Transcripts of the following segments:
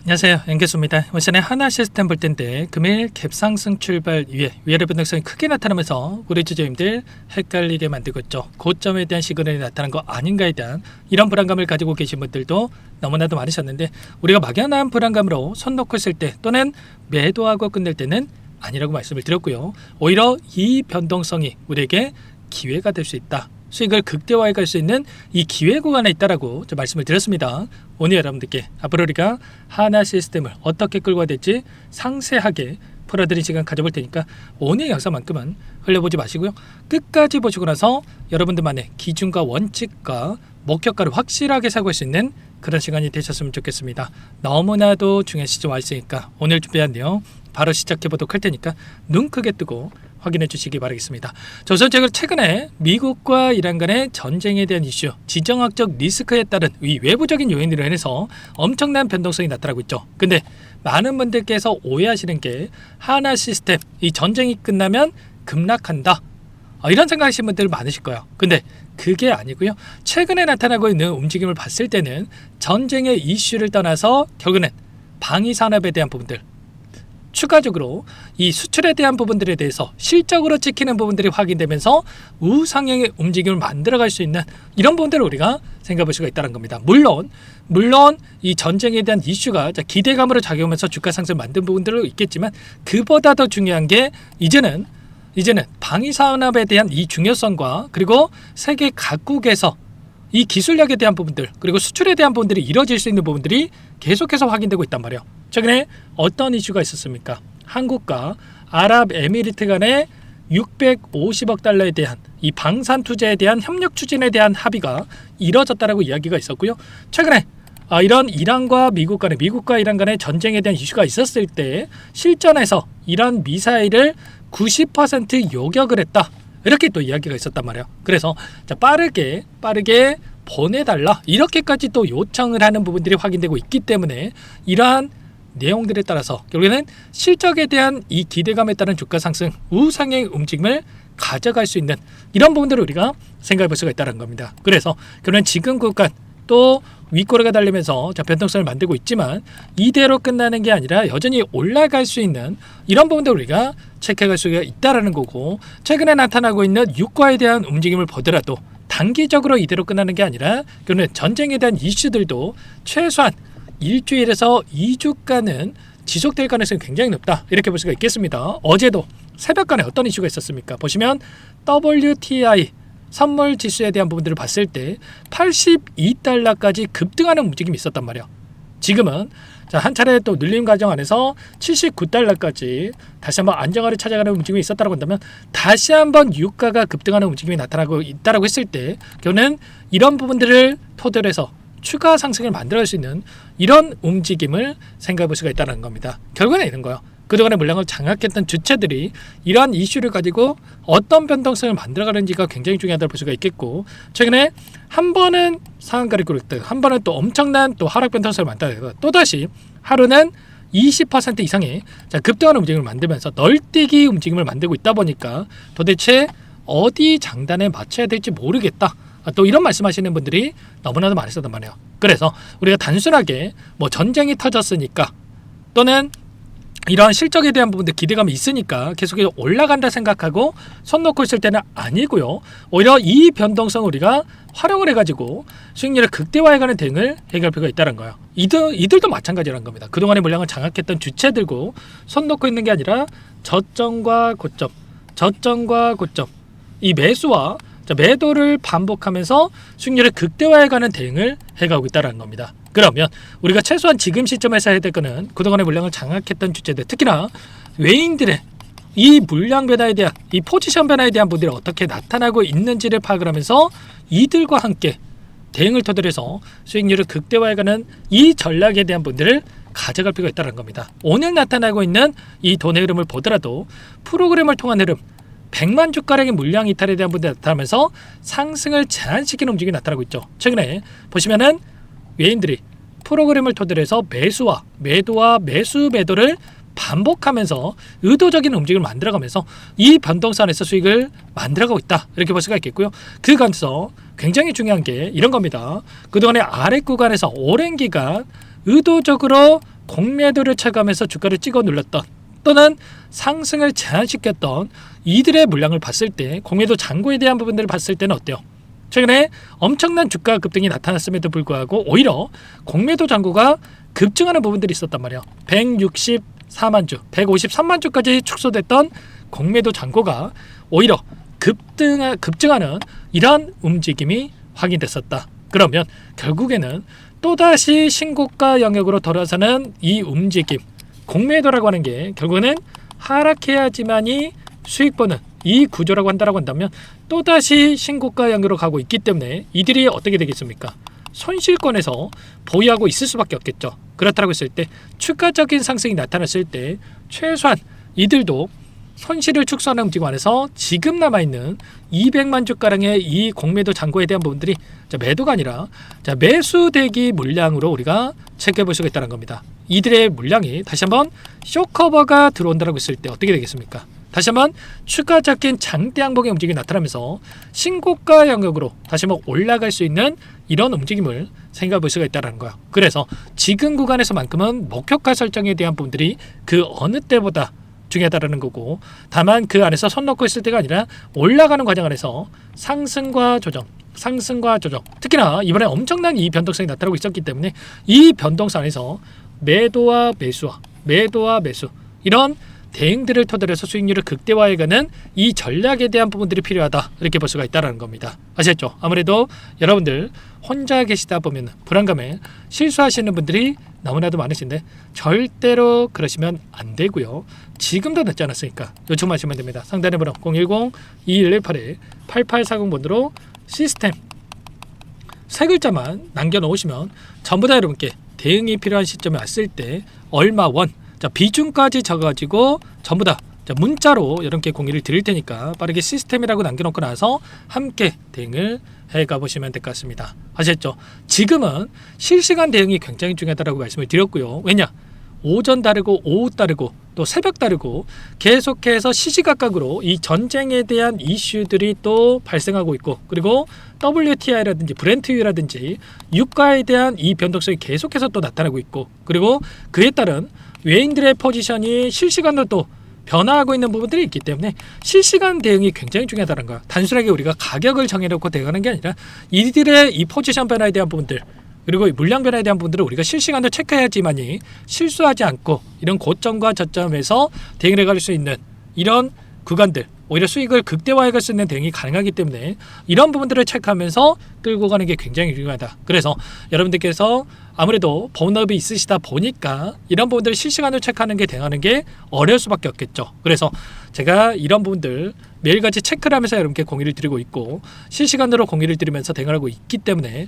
안녕하세요, 연계수입니다. 이번 시간에 하나 시스템 볼 텐데 금일 갭상승 출발 이후에 위아래 변동성이 크게 나타나면서 우리 주주님들 헷갈리게 만들고 있죠. 고점에 대한 시그널이 나타난 거 아닌가에 대한 이런 불안감을 가지고 계신 분들도 너무나도 많으셨는데, 우리가 막연한 불안감으로 손 놓고 있을 때 또는 매도하고 끝낼 때는 아니라고 말씀을 드렸고요. 오히려 이 변동성이 우리에게 기회가 될 수 있다, 수익을 극대화해 갈 수 있는 이 기회 구간에 있다라고 말씀을 드렸습니다. 오늘 여러분들께 앞으로 우리가 하나 시스템을 어떻게 끌고 가야 될지 상세하게 풀어드린 시간 가져볼 테니까 오늘 영상만큼은 흘려보지 마시고요. 끝까지 보시고 나서 여러분들만의 기준과 원칙과 목표가를 확실하게 세울 수 있는 그런 시간이 되셨으면 좋겠습니다. 너무나도 중요한 시점 와 있으니까 오늘 준비한 내용 바로 시작해 보도록 할 테니까 눈 크게 뜨고 확인해 주시기 바라겠습니다. 우선 제가 최근에 미국과 이란 간의 전쟁에 대한 이슈, 지정학적 리스크에 따른 이 외부적인 요인으로 인해서 엄청난 변동성이 나타나고 있죠. 근데 많은 분들께서 오해하시는 게 하나 시스템, 이 전쟁이 끝나면 급락한다, 이런 생각하시는 분들 많으실 거예요. 근데 그게 아니고요. 최근에 나타나고 있는 움직임을 봤을 때는 전쟁의 이슈를 떠나서 결국은 방위산업에 대한 부분들, 추가적으로 이 수출에 대한 부분들에 대해서 실적으로 찍히는 부분들이 확인되면서 우상향의 움직임을 만들어갈 수 있는 이런 부분들을 우리가 생각해 볼 수가 있다는 겁니다. 물론 이 전쟁에 대한 이슈가 기대감으로 작용하면서 주가 상승을 만든 부분들도 있겠지만, 그보다 더 중요한 게 이제는 방위산업에 대한 이 중요성과 그리고 세계 각국에서 이 기술력에 대한 부분들, 그리고 수출에 대한 부분들이 이루어질 수 있는 부분들이 계속해서 확인되고 있단 말이에요. 최근에 어떤 이슈가 있었습니까? 한국과 아랍에미리트 간의 650억 달러에 대한 이 방산 투자에 대한 협력 추진에 대한 합의가 이뤄졌다라고 이야기가 있었고요. 최근에 이런 이란과 미국과 이란 간의 전쟁에 대한 이슈가 있었을 때 실전에서 이란 미사일을 90% 요격을 했다, 이렇게 또 이야기가 있었단 말이에요. 그래서 빠르게 보내달라, 이렇게까지 또 요청을 하는 부분들이 확인되고 있기 때문에 이러한 내용들에 따라서 결국에는 실적에 대한 이 기대감에 따른 주가 상승, 우상향의 움직임을 가져갈 수 있는 이런 부분들을 우리가 생각해 볼 수가 있다는 겁니다. 그래서 결국엔 지금 구간 또 윗꼬리가 달리면서 변동성을 만들고 있지만 이대로 끝나는 게 아니라 여전히 올라갈 수 있는 이런 부분들을 우리가 체크할 수가 있다는 거고, 최근에 나타나고 있는 유가에 대한 움직임을 보더라도 단기적으로 이대로 끝나는 게 아니라 결국은 전쟁에 대한 이슈들도 최소한 일주일에서 2주간은 지속될 가능성이 굉장히 높다, 이렇게 볼 수가 있겠습니다. 어제도 새벽간에 어떤 이슈가 있었습니까? 보시면 WTI 선물 지수에 대한 부분들을 봤을 때 82달러까지 급등하는 움직임이 있었단 말이에요. 지금은 한 차례 또 늘림 과정 안에서 79달러까지 다시 한번 안정화를 찾아가는 움직임이 있었다고 한다면, 다시 한번 유가가 급등하는 움직임이 나타나고 있다고 했을 때 저는 이런 부분들을 토대로 해서 추가 상승을 만들어갈 수 있는 이런 움직임을 생각해 볼 수가 있다는 겁니다. 결국에는 이런 거예요. 그동안의 물량을 장악했던 주체들이 이러한 이슈를 가지고 어떤 변동성을 만들어가는지가 굉장히 중요하다고 볼 수가 있겠고, 최근에 한 번은 상한가를 꾸릴 때 한 번은 또 엄청난 또 하락 변동성을 만들어내고 또다시 하루는 20% 이상의 급등하는 움직임을 만들면서 널뛰기 움직임을 만들고 있다 보니까 도대체 어디 장단에 맞춰야 될지 모르겠다, 또 이런 말씀하시는 분들이 너무나도 많으셨단 말이에요. 그래서 우리가 단순하게 전쟁이 터졌으니까 또는 이런 실적에 대한 부분들 기대감이 있으니까 계속해서 올라간다 생각하고 손 놓고 있을 때는 아니고요. 오히려 이 변동성을 우리가 활용을 해가지고 수익률을 극대화해가는 대응을 해갈 필요가 있다는 거예요. 이들도 마찬가지라는 겁니다. 그동안의 물량을 장악했던 주체들고 손 놓고 있는 게 아니라 저점과 고점 이 매수와 매도를 반복하면서 수익률을 극대화해가는 대응을 해가고 있다는 겁니다. 그러면 우리가 최소한 지금 시점에서 해야 될 거는 그동안의 물량을 장악했던 주체들, 특히나 외인들의 이 물량 변화에 대한, 이 포지션 변화에 대한 부분들이 어떻게 나타나고 있는지를 파악을 하면서 이들과 함께 대응을 토대로 해서 수익률을 극대화해가는 이 전략에 대한 부분들을 가져갈 필요가 있다는 겁니다. 오늘 나타나고 있는 이 돈의 흐름을 보더라도 프로그램을 통한 흐름, 100만 주가량의 물량 이탈에 대한 부분이 나타나면서 상승을 제한시키는 움직임이 나타나고 있죠. 최근에 보시면은 외인들이 프로그램을 토대로 해서 매수와 매도와 매도를 반복하면서 의도적인 움직임을 만들어가면서 이 변동선에서 수익을 만들어가고 있다, 이렇게 볼 수가 있겠고요. 그 관점 굉장히 중요한 게 이런 겁니다. 그동안의 아래 구간에서 오랜 기간 의도적으로 공매도를 체감해서 주가를 찍어 눌렀던 또는 상승을 제한시켰던 이들의 물량을 봤을 때 공매도 잔고에 대한 부분들을 봤을 때는 어때요? 최근에 엄청난 주가 급등이 나타났음에도 불구하고 오히려 공매도 잔고가 급증하는 부분들이 있었단 말이에요. 164만 주, 153만 주까지 축소됐던 공매도 잔고가 오히려 급증하는 이런 움직임이 확인됐었다. 그러면 결국에는 또다시 신고가 영역으로 돌아서는 이 움직임, 공매도라고 하는 게 결국에는 하락해야지만이 수익 보는 이 구조라고 한다면 또다시 신고가 영역으로 가고 있기 때문에 이들이 어떻게 되겠습니까? 손실권에서 보유하고 있을 수밖에 없겠죠. 그렇다고 했을 때 추가적인 상승이 나타났을 때 최소한 이들도 손실을 축소하는 움직임 안에서 지금 남아있는 200만 주가량의 이 공매도 잔고에 대한 부분들이 매도가 아니라 매수 대기 물량으로 우리가 체크해 볼 수가 있다는 겁니다. 이들의 물량이 다시 한번 쇼커버가 들어온다고 했을 때 어떻게 되겠습니까? 다시 한번 추가적인 장대 항목의 움직임이 나타나면서 신고가 영역으로 다시 한번 올라갈 수 있는 이런 움직임을 생각해 볼 수가 있다는 거예요. 그래서 지금 구간에서만큼은 목표가 설정에 대한 부분들이 그 어느 때보다 중요하다는 거고, 다만 그 안에서 손 놓고 있을 때가 아니라 올라가는 과정 안에서 상승과 조정, 특히나 이번에 엄청난 이 변동성이 나타나고 있었기 때문에 이 변동성 안에서 매도와 매수 이런 대응들을 토대로 해서 수익률을 극대화해가는 이 전략에 대한 부분들이 필요하다, 이렇게 볼 수가 있다는 겁니다. 아시겠죠? 아무래도 여러분들 혼자 계시다 보면 불안감에 실수하시는 분들이 너무나도 많으신데 절대로 그러시면 안 되고요. 지금도 늦지 않았으니까 요청하시면 됩니다. 상단의 번호 010-2118-8840번으로 시스템 세 글자만 남겨놓으시면 전부 다 여러분께 대응이 필요한 시점에 왔을 때 얼마 원, 비중까지 적어가지고 전부 다 문자로 여러분께 공유를 드릴 테니까 빠르게 시스템이라고 남겨놓고 나서 함께 대응을 해가 보시면 될 것 같습니다. 아셨죠? 지금은 실시간 대응이 굉장히 중요하다고 말씀을 드렸고요. 왜냐? 오전 다르고 오후 다르고 또 새벽 다르고 계속해서 시시각각으로 이 전쟁에 대한 이슈들이 또 발생하고 있고, 그리고 WTI라든지 브렌트유라든지 유가에 대한 이 변동성이 계속해서 또 나타나고 있고, 그리고 그에 따른 외인들의 포지션이 실시간으로 또 변화하고 있는 부분들이 있기 때문에 실시간 대응이 굉장히 중요하다는 거야. 단순하게 우리가 가격을 정해놓고 대응하는 게 아니라 이들의 이 포지션 변화에 대한 부분들, 그리고 물량 변화에 대한 부분들을 우리가 실시간으로 체크해야지만이 실수하지 않고 이런 고점과 저점에서 대응을 해갈 수 있는 이런 구간들, 오히려 수익을 극대화해갈 수 있는 대응이 가능하기 때문에 이런 부분들을 체크하면서 끌고 가는 게 굉장히 중요하다. 그래서 여러분들께서 아무래도 본업이 있으시다 보니까 이런 부분들을 실시간으로 체크하는 게 대응하는 게 어려울 수밖에 없겠죠. 그래서 제가 이런 부분들 매일같이 체크를 하면서 여러분께 공유를 드리고 있고 실시간으로 공유를 드리면서 대응을 하고 있기 때문에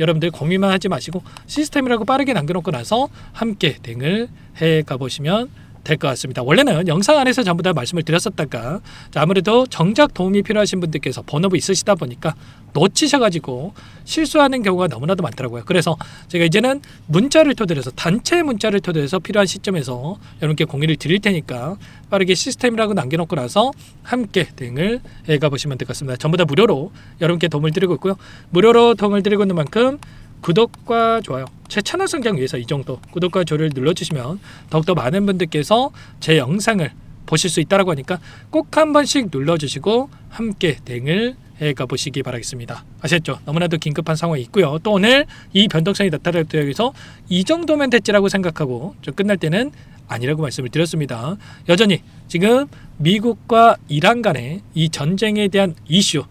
여러분들 고민만 하지 마시고 시스템이라고 빠르게 남겨놓고 나서 함께 대응을 해 가보시면 될 것 같습니다. 원래는 영상 안에서 전부 다 말씀을 드렸었다가 아무래도 정작 도움이 필요하신 분들께서 번호부 있으시다 보니까 놓치셔가지고 실수하는 경우가 너무나도 많더라고요. 그래서 제가 이제는 문자를 토대로 해서 단체 문자를 토대로 해서 필요한 시점에서 여러분께 공유를 드릴 테니까 빠르게 시스템이라고 남겨놓고 나서 함께 대응을 해가보시면 될 것 같습니다. 전부 다 무료로 여러분께 도움을 드리고 있고요. 무료로 도움을 드리고 있는 만큼 구독과 좋아요, 제 채널 성장 위해서 이 정도 구독과 좋아요를 눌러주시면 더욱더 많은 분들께서 제 영상을 보실 수 있다고 하니까 꼭 한 번씩 눌러주시고 함께 대응을 해가 보시기 바라겠습니다. 아셨죠? 너무나도 긴급한 상황이 있고요. 또 오늘 이 변동성이 나타났다고 해서 이 정도면 됐지라고 생각하고 좀 끝날 때는 아니라고 말씀을 드렸습니다. 여전히 지금 미국과 이란 간의 이 전쟁에 대한 이슈,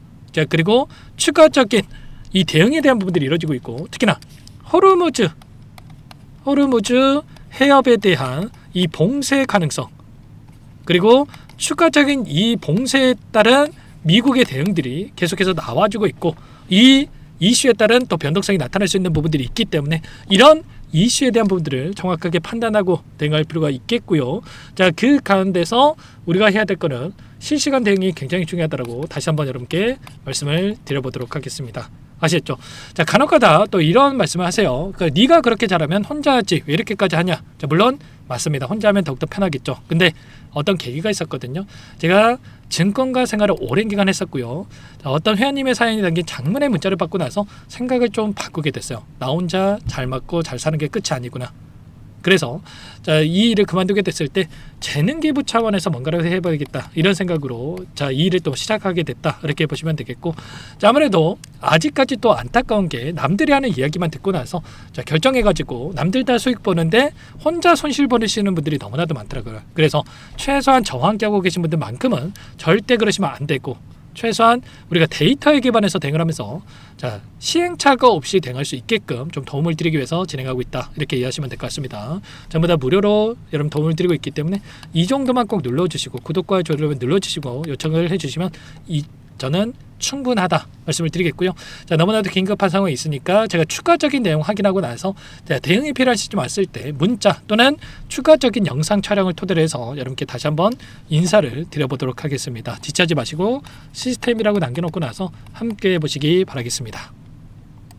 그리고 추가적인 이 대응에 대한 부분들이 이루어지고 있고, 특히나 호르무즈 해협에 대한 이 봉쇄 가능성, 그리고 추가적인 이 봉쇄에 따른 미국의 대응들이 계속해서 나와주고 있고, 이 이슈에 따른 또 변동성이 나타날 수 있는 부분들이 있기 때문에 이런 이슈에 대한 부분들을 정확하게 판단하고 대응할 필요가 있겠고요. 자, 그 가운데서 우리가 해야 될 거는 실시간 대응이 굉장히 중요하다고 다시 한번 여러분께 말씀을 드려보도록 하겠습니다. 아시겠죠? 자, 간혹가다 또 이런 말씀을 하세요. 그러니까 네가 그렇게 잘하면 혼자 하지 왜 이렇게까지 하냐? 자, 물론 맞습니다. 혼자 하면 더욱더 편하겠죠. 근데 어떤 계기가 있었거든요. 제가 증권가 생활을 오랜 기간 했었고요. 자, 어떤 회원님의 사연이 담긴 장문의 문자를 받고 나서 생각을 좀 바꾸게 됐어요. 나 혼자 잘 맞고 잘 사는 게 끝이 아니구나. 그래서 자, 이 일을 그만두게 됐을 때 재능 기부 차원에서 뭔가를 해봐야겠다 이런 생각으로 자, 이 일을 또 시작하게 됐다 이렇게 보시면 되겠고, 자, 아무래도 아직까지 또 안타까운 게 남들이 하는 이야기만 듣고 나서 자, 결정해가지고 남들 다 수익 보는데 혼자 손실 보시는 분들이 너무나도 많더라고요. 그래서 최소한 저와 함께하고 계신 분들만큼은 절대 그러시면 안 되고, 최소한 우리가 데이터에 기반해서 대응을 하면서 자, 시행착오 없이 대응할 수 있게끔 좀 도움을 드리기 위해서 진행하고 있다 이렇게 이해하시면 될 것 같습니다. 전부 다 무료로 여러분 도움을 드리고 있기 때문에 이 정도만 꼭 눌러주시고 구독과 좋아요를 눌러주시고 요청을 해주시면 저는 충분하다 말씀을 드리겠고요. 자, 너무나도 긴급한 상황이 있으니까 제가 추가적인 내용 확인하고 나서 대응이 필요한 시점 왔을 때 문자 또는 추가적인 영상 촬영을 토대로 해서 여러분께 다시 한번 인사를 드려보도록 하겠습니다. 지체하지 마시고 시스템이라고 남겨놓고 나서 함께 해보시기 바라겠습니다.